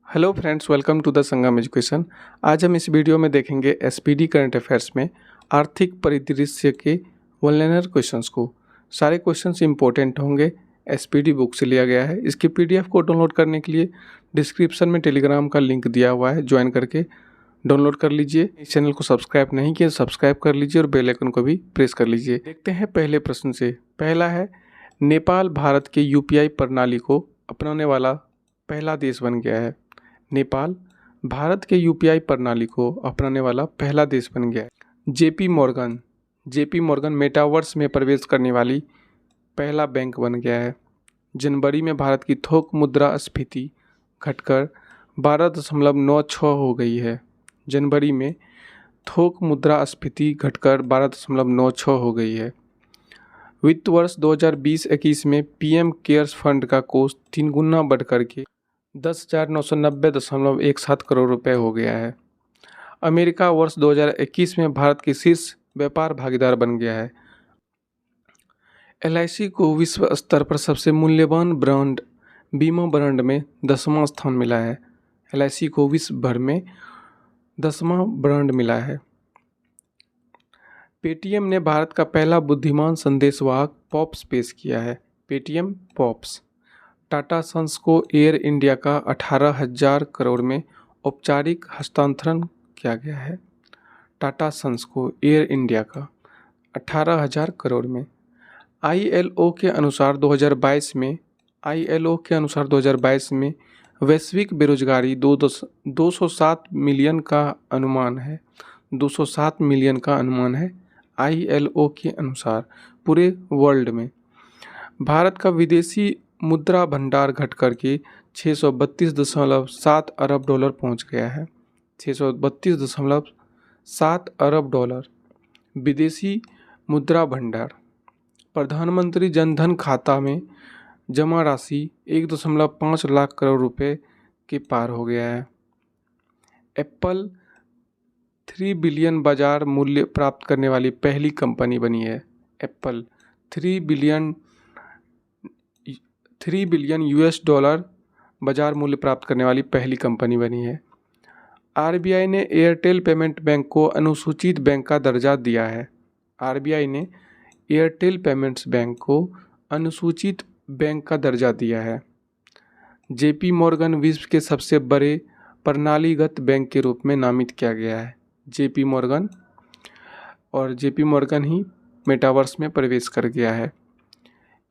Hello friends, welcome to the Sangam education. आज हम इस वीडियो में देखेंगे एसपीडी करंट अफेयर्स में आर्थिक परिदृश्य के वल्नरबल क्वेश्चंस को। सारे क्वेश्चंस इंपॉर्टेंट होंगे। एसपीडी बुक से लिया गया है। इसकी पीडीएफ को डाउनलोड करने के लिए डिस्क्रिप्शन में टेलीग्राम का लिंक दिया हुआ है, ज्वाइन करके डाउनलोड कर लीजिए। इस चैनल को सब्सक्राइब नहीं किया सब्सक्राइब कर लीजिए और बेल आइकन को भी प्रेस कर लीजिए। देखते हैं पहले प्रश्न से। पहला है, नेपाल भारत के यूपीआई प्रणाली को अपनाने वाला पहला देश बन गया है। नेपाल भारत के यूपीआई प्रणाली को अपनाने वाला पहला देश बन गया है। जेपी मॉर्गन मेटावर्स में प्रवेश करने वाली पहला बैंक बन गया है। जनवरी में भारत की थोक मुद्रास्फीति घटकर 12.96 हो गई है। जनवरी में थोक मुद्रास्फीति घटकर 12.96 हो गई है। वित्त वर्ष 2020-21 में पीएम केयर्स फंड का कोष 3 गुना बढ़कर के 10,990.17 करोड़ रुपए हो गया है। अमेरिका वर्ष 2021 में भारत की शीर्ष व्यापार भागीदार बन गया है। एलआईसी को विश्व स्तर पर सबसे मूल्यवान ब्रांड बीमा ब्रांड में 10वां स्थान मिला है। एलआईसी को विश्व भर में 10वां ब्रांड मिला है। पेटीएम ने भारत का पहला बुद्धिमान संदेशवाहक पॉप्स पेश किया है। Paytm pops. टाटा सन्स को एयर इंडिया का 18,000 करोड़ में औपचारिक हस्तांतरण किया गया है। टाटा सन्स को एयर इंडिया का 18,000 करोड़ में। आईएलओ के अनुसार 2022 में वैश्विक बेरोजगारी 207 मिलियन का अनुमान है। 207 मिलियन का अनुमान है आईएलओ के अनुसार पूरे वर्ल्ड में। भारत का विदेशी मुद्रा भंडार घट करके 632.7 अरब डॉलर पहुंच गया है। 632.7 अरब डॉलर विदेशी मुद्रा भंडार। प्रधानमंत्री जनधन खाता में जमा राशि 1.5 लाख करोड़ रुपए के पार हो गया है। एप्पल 3 बिलियन बाजार मूल्य प्राप्त करने वाली पहली कंपनी बनी है। एप्पल 3 बिलियन यूएस डॉलर बाजार मूल्य प्राप्त करने वाली पहली कंपनी बनी है। आरबीआई ने एयरटेल पेमेंट बैंक को अनुसूचित बैंक का दर्जा दिया है। आरबीआई ने एयरटेल पेमेंट्स बैंक को अनुसूचित बैंक का दर्जा दिया है। जेपी मॉर्गन विश्व के सबसे बड़े प्रणालीगत बैंक के रूप में नामित किया गया है। जेपी मॉर्गन ही मेटावर्स में प्रवेश कर गया है।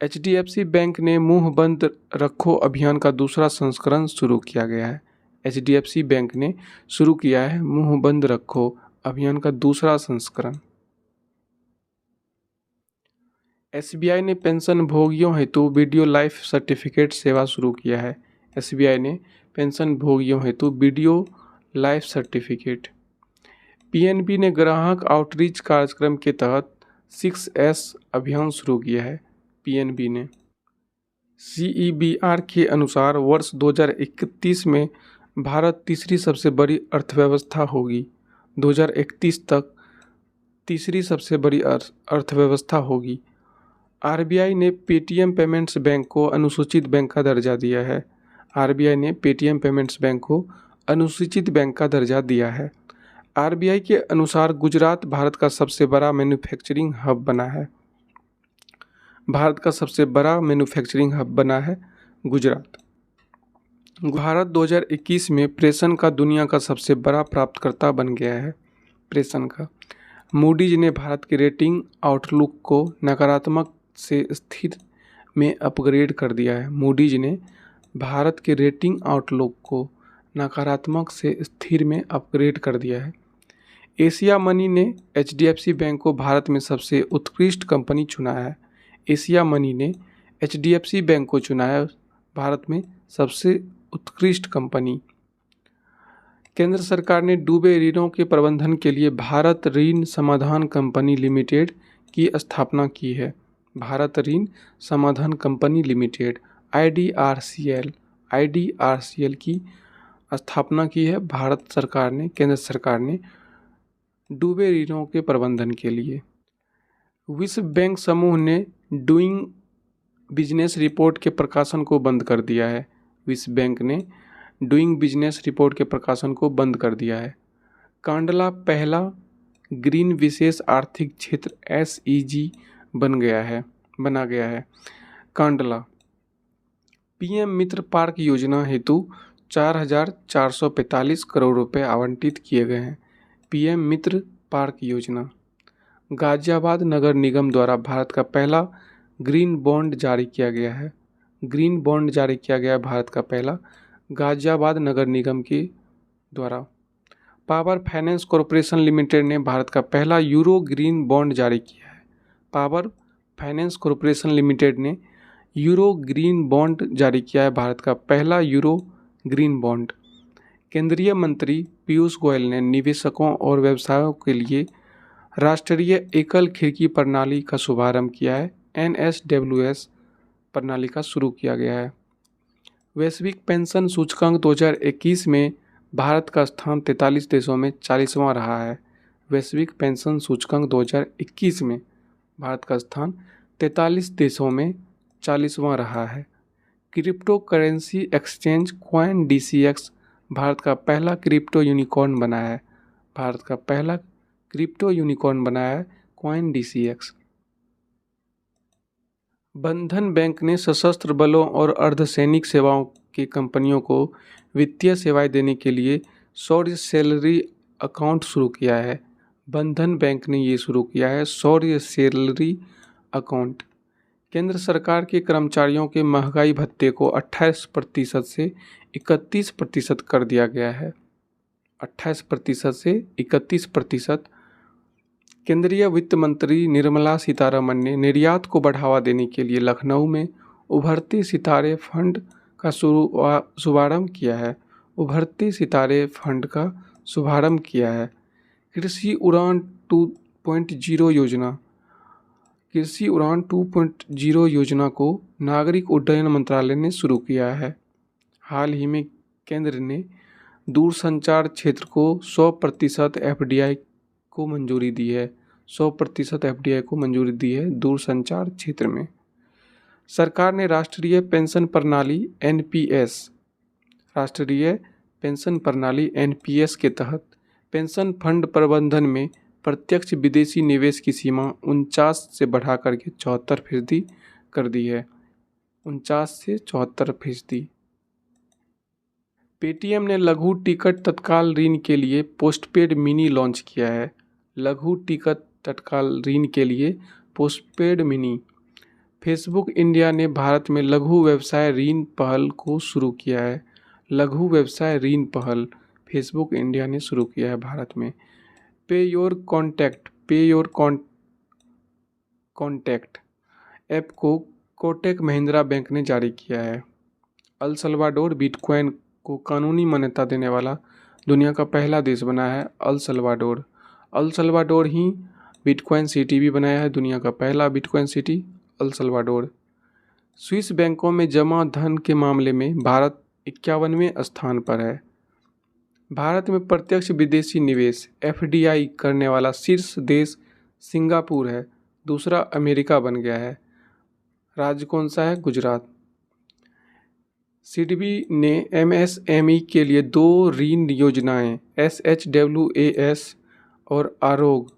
एचडीएफसी बैंक ने मुंह बंद रखो अभियान का दूसरा संस्करण शुरू किया गया है। एचडीएफसी बैंक ने शुरू किया है मुंह बंद रखो अभियान का दूसरा संस्करण। एसबीआई ने पेंशन भोगियों हेतु वीडियो लाइफ सर्टिफिकेट सेवा शुरू किया है। एसबीआई ने पेंशन भोगियों हेतु वीडियो लाइफ सर्टिफिकेट। पीएनबी ने ग्राहक आउटरीच कार्यक्रम के तहत 6S अभियान शुरू किया है। पीएनबी ने। सीईबीआर के अनुसार वर्ष 2031 में भारत तीसरी सबसे बड़ी अर्थव्यवस्था होगी। 2031 तक तीसरी सबसे बड़ी अर्थव्यवस्था होगी। आरबीआई ने पेटीएम पेमेंट्स बैंक को अनुसूचित बैंक का दर्जा दिया है। आरबीआई ने पेटीएम पेमेंट्स बैंक को अनुसूचित बैंक का दर्जा दिया है। आरबीआई के अनुसार गुजरात भारत का सबसे बड़ा मैन्युफैक्चरिंग हब बना है। भारत का सबसे बड़ा मैन्युफैक्चरिंग हब बना है गुजरात। भारत 2021 में प्रेषण का दुनिया का सबसे बड़ा प्राप्तकर्ता बन गया है। प्रेषण का। मूडीज ने भारत के रेटिंग आउटलुक को नकारात्मक से स्थिर में अपग्रेड कर दिया है। मूडीज ने भारत के रेटिंग आउटलुक को नकारात्मक से स्थिर में अपग्रेड कर दिया है। एशिया मनी ने एचडीएफसी बैंक को भारत में सबसे उत्कृष्ट कंपनी चुना है। एशिया मनी ने एचडीएफसी बैंक को चुना है भारत में सबसे उत्कृष्ट कंपनी। केंद्र सरकार ने डूबे ऋणों के प्रबंधन के लिए भारत ऋण समाधान कंपनी लिमिटेड की स्थापना की है। भारत ऋण समाधान कंपनी लिमिटेड आईडीआरसीएल की स्थापना की है भारत सरकार ने, केंद्र सरकार ने डूबे ऋणों के प्रबंधन के लिए। विश्व बैंक समूह ने डूइंग बिजनेस रिपोर्ट के प्रकाशन को बंद कर दिया है। विश्व बैंक ने डूइंग बिजनेस रिपोर्ट के प्रकाशन को बंद कर दिया है। कांडला पहला ग्रीन विशेष आर्थिक क्षेत्र SEZ बना गया है। कांडला PM मित्र पार्क योजना हेतु 4,445 करोड़ रुपए आवंटित किए गए हैं। PM मित्र पार्क योजना। गाजियाबाद नगर निगम द्वारा भारत का पहला ग्रीन बॉन्ड जारी किया गया है। ग्रीन बॉन्ड जारी किया गया है भारत का पहला, गाजियाबाद नगर निगम के द्वारा। पावर फाइनेंस कॉरपोरेशन लिमिटेड ने भारत का पहला यूरो ग्रीन बॉन्ड जारी किया है। पावर फाइनेंस कॉरपोरेशन लिमिटेड ने यूरो ग्रीन बॉन्ड जारी किया है, भारत का पहला यूरो ग्रीन बॉन्ड। केंद्रीय मंत्री पीयूष गोयल ने निवेशकों और व्यवसायों के लिए राष्ट्रीय एकल खिड़की प्रणाली का शुभारंभ किया है। NSWS प्रणाली का शुरू किया गया है। वैश्विक पेंशन सूचकांक 2021 में भारत का स्थान 43 देशों में 40वां रहा है। वैश्विक पेंशन सूचकांक 2021 में भारत का स्थान 43 देशों में 40वां रहा है। Crypto currency exchange CoinDCX Bharat का पहला क्रिप्टो यूनिकॉर्न बना है। भारत का पहला क्रिप्टो यूनिकॉर्न बनाया है CoinDCX। बंधन बैंक ने सशस्त्र बलों और अर्धसैनिक सेवाओं की कंपनियों को वित्तीय सेवाएं देने के लिए शौर्य सैलरी अकाउंट शुरू किया है। बंधन बैंक ने ये शुरू किया है शौर्य सैलरी अकाउंट। केंद्र सरकार के कर्मचारियों के महंगाई भत्ते को 28% से 31% कर दिया गया है। 28% से 31%। केंद्रीय वित्त मंत्री निर्मला सीतारमण ने निर्यात को बढ़ावा देने के लिए लखनऊ में उभरते सितारे फंड का शुभारंभ किया है। उभरते सितारे फंड का शुभारंभ किया है। कृषि उड़ान 2.0 योजना। कृषि उड़ान 2.0 योजना को नागरिक उड्डयन मंत्रालय ने शुरू किया है। हाल ही में केंद्र ने दूरसंचार क्षेत्र को 100% FDI को मंजूरी दी है। 100% FDI को मंजूरी दी है दूरसंचार क्षेत्र में। सरकार ने राष्ट्रीय पेंशन प्रणाली NPS के तहत पेंशन फंड प्रबंधन में प्रत्यक्ष विदेशी निवेश की सीमा 49 से बढ़ाकर के 74% कर दी है। 49 से 74%। पेटीएम ने लघु टिकट तत्काल ऋण के लिए पोस्टपेड मिनी लॉन्च किया है। लघु टिकट तत्काल ऋण के लिए पोस्टपेड मिनी। फेसबुक इंडिया ने भारत में लघु व्यवसाय ऋण पहल को शुरू किया है। लघु व्यवसाय ऋण पहल फेसबुक इंडिया ने शुरू किया है भारत में। पे योर कॉन्टैक्ट ऐप को कोटक महिंद्रा बैंक ने जारी किया है। अल सल्वाडोर बिटकॉइन को कानूनी मान्यता देने वाला दुनिया का पहला देश बना है अल सल्वाडोर। अल सल्वाडोर ही बिटकॉइन सिटी भी बनाया है, दुनिया का पहला bitcoin city El Salvador. Swiss बैंकों में जमा धन के मामले में भारत 51वें स्थान पर है। भारत में प्रत्यक्ष विदेशी निवेश FDI करने वाला शीर्ष देश सिंगापुर है, दूसरा अमेरिका बन गया है। राज्य कौन सा है? गुजरात। सिडबी ने MSME के लिए 2 ऋण योजनाएं SHWAS और आरोग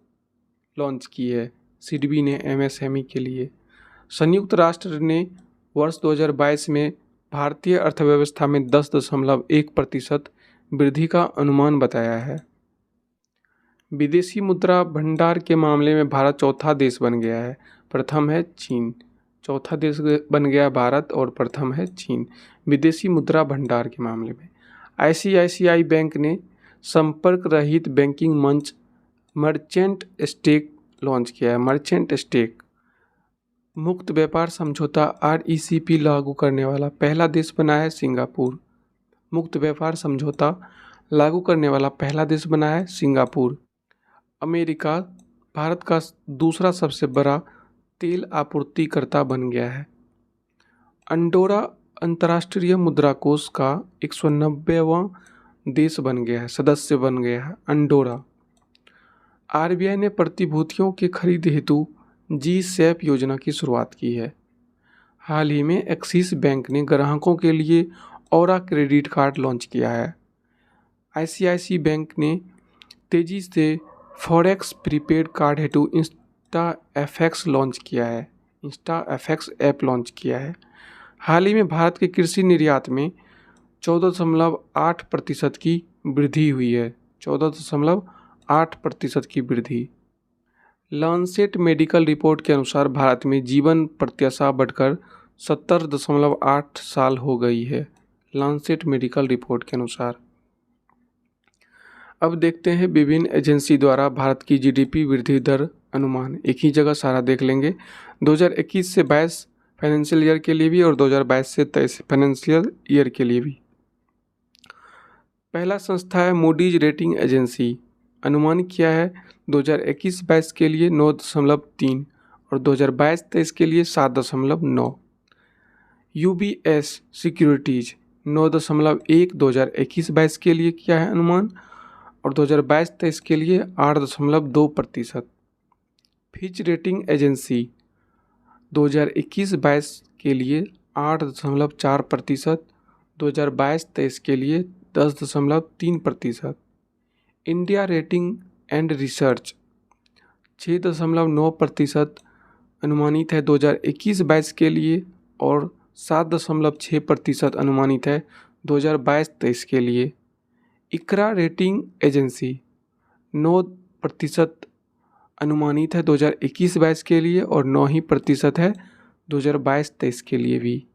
लॉन्च की है। सिडबी ने MSME के लिए। संयुक्त राष्ट्र ने वर्ष 2022 में भारतीय अर्थव्यवस्था में 10.1% वृद्धि का अनुमान बताया है। विदेशी मुद्रा भंडार के मामले में भारत चौथा देश बन गया है, प्रथम है चीन। चौथा देश बन गया भारत और प्रथम है चीन विदेशी मुद्रा भंडार के मामले में। ICICI बैंक ने संपर्क रहित बैंकिंग मंच मर्चेंट स्टेक लॉन्च किया है। मर्चेंट स्टेक मुक्त व्यापार समझौता RCEP लागू करने वाला पहला देश बना है सिंगापुर। मुक्त व्यापार समझौता लागू करने वाला पहला देश बना है सिंगापुर। अमेरिका भारत का दूसरा सबसे बड़ा तेल आपूर्तिकर्ता बन गया है। अंडोरा अंतर्राष्ट्रीय मुद्रा कोष का 190वां देश बन गया है, सदस्य बन गया है अंडोरा। RBI ने प्रतिभूतियों के खरीद हेतु G-SAP योजना की शुरुआत की है। हाल ही में एक्सिस बैंक ने ग्राहकों के लिए औरा क्रेडिट कार्ड लॉन्च किया है। ICICI बैंक ने तेजी से फॉरेक्स प्रीपेड कार्ड हेतु InstaFX लॉन्च किया है। InstaFX ऐप लॉन्च किया है। हाल ही में भारत के कृषि निर्यात में 14.8% की वृद्धि हुई है। 14.8% की वृद्धि। लांसेट मेडिकल रिपोर्ट के अनुसार भारत में जीवन प्रत्याशा बढ़कर 70.8 साल हो गई है। लांसेट मेडिकल रिपोर्ट के अनुसार। अब देखते हैं विभिन्न एजेंसी द्वारा भारत की GDP वृद्धि दर अनुमान। एक ही जगह सारा देख लेंगे। 2021 से 22 फाइनेंशियल ईयर के लिए भी और 2022 से 23 फाइनेंशियल ईयर के लिए भी। पहला संस्था है मूडीज रेटिंग एजेंसी। अनुमान किया है 2021-22 के लिए 9.3 और 2022-23 के लिए 7.9। UBS सिक्योरिटीज 9.1 2021-22 के लिए किया है अनुमान और 2022-23 के लिए 8.2%। फिच रेटिंग एजेंसी 2021-22 के लिए 8.4%, 2022-23 के लिए 10.3%। इंडिया रेटिंग एंड रिसर्च 6.9% अनुमानित है 2021-22 के लिए और 7.6% अनुमानित है 2022-23 के लिए। इकरा रेटिंग एजेंसी 9% अनुमानित है 2021-22 के लिए और 9% है 2022-23 के लिए भी।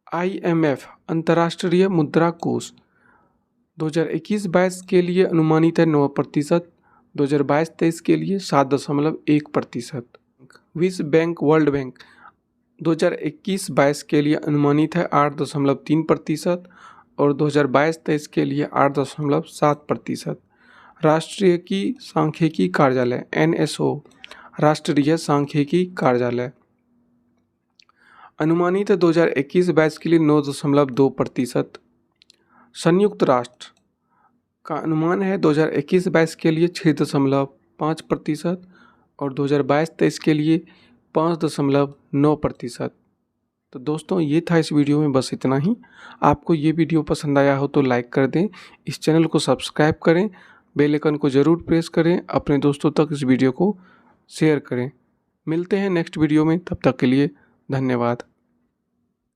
IMF अंतर्राष्ट्रीय मुद्रा कोष 2021-22 के लिए अनुमानित है 9%, 2022-23 के लिए 7.1%। विश्व बैंक वर्ल्ड बैंक 2021-22 के लिए अनुमानित है 8.3% और 2022-23 के लिए 8.7%। राष्ट्रीय सांख्यिकी कार्यालय NSO राष्ट्रीय सांख्यिकी कार्यालय अनुमानित है 2021-22 के लिए 9.2%। संयुक्त राष्ट्र का अनुमान है 2021-22 के लिए 6.5% और 2022-23 के लिए 5.9%। तो दोस्तों ये था इस वीडियो में, बस इतना ही। आपको ये वीडियो पसंद आया हो तो लाइक कर दें, इस चैनल को सब्सक्राइब करें, बेल आइकन को ज़रूर प्रेस करें, अपने दोस्तों तक इस वीडियो को शेयर करें। मिलते हैं नेक्स्ट वीडियो में, तब तक के लिए धन्यवाद।